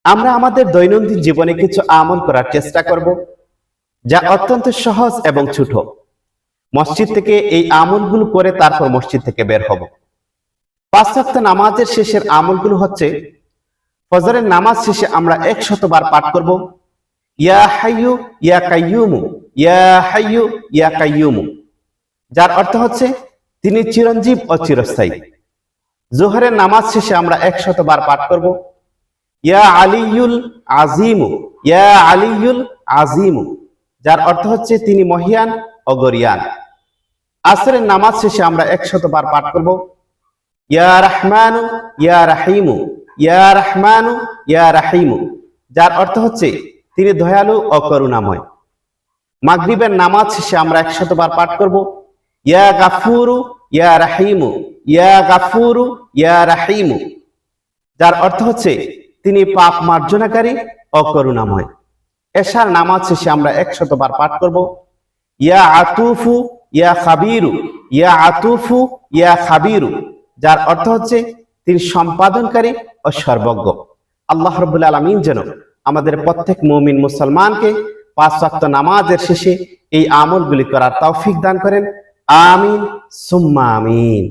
আমরা আমাদের দৈনন্দিন জীবনে কিছু আমল করার চেষ্টা করব, যা অত্যন্ত সহজ এবং ছোট। মসজিদ থেকে এই আমলগুলো করে তারপর মসজিদ থেকে বের হব। ৫ ওয়াক্ত নামাজের শেষের আমলগুলো হচ্ছে, ফজরের নামাজ শেষে আমরা ১০০ বার পাঠ করব, ইয়া হাইয়ু ইয়া কাইয়ুমু, ইয়া হাইয়ু ইয়া কাইয়ুমু, যার অর্থ হচ্ছে তিনি চিরঞ্জীব ও চিরস্থায়ী। জোহরের নামাজ শেষে আমরা ১০০ বার পাঠ করব, ইয়া আলিয়ুল আজিমু, ইয়া আলিয়ুল আজিমু, যার অর্থ হচ্ছে তিনি মহিয়ান ও গরিয়ান। আসরের নামাজ শেষে আমরা ১০০ বার পাঠ করব, ইয়া রহমানু ইয়া রাহিমু, ইয়া রহমানু ইয়া রাহিমু, যার অর্থ হচ্ছে তিনি দয়ালু ও করুণাময়। মাগরিবের নামাজ শেষে আমরা ১০০ বার পাঠ করব, ইয়া গাফুরু ইয়া রাহিমু, ইয়া গাফুরু ইয়া রাহিমু, যার অর্থ হচ্ছে তিনি পাপ মার্জনাকারী ও করুণাময়। এশার নামাজ শেষে আমরা ১০০ বার পাঠ করব, ইয়া আতুফু ইয়া খাবিরু, ইয়া আতুফু ইয়া খাবিরু, যার অর্থ হচ্ছে তিনি সম্পাদনকারী ও সর্বজ্ঞ। আল্লাহ রাব্বুল আলামিন যেন আমাদের প্রত্যেক মুমিন মুসলমানকে ৫ ওয়াক্ত নামাজের শেষে এই আমলগুলি করার তৌফিক দান করেন। আমিন সুম্মা আমিন।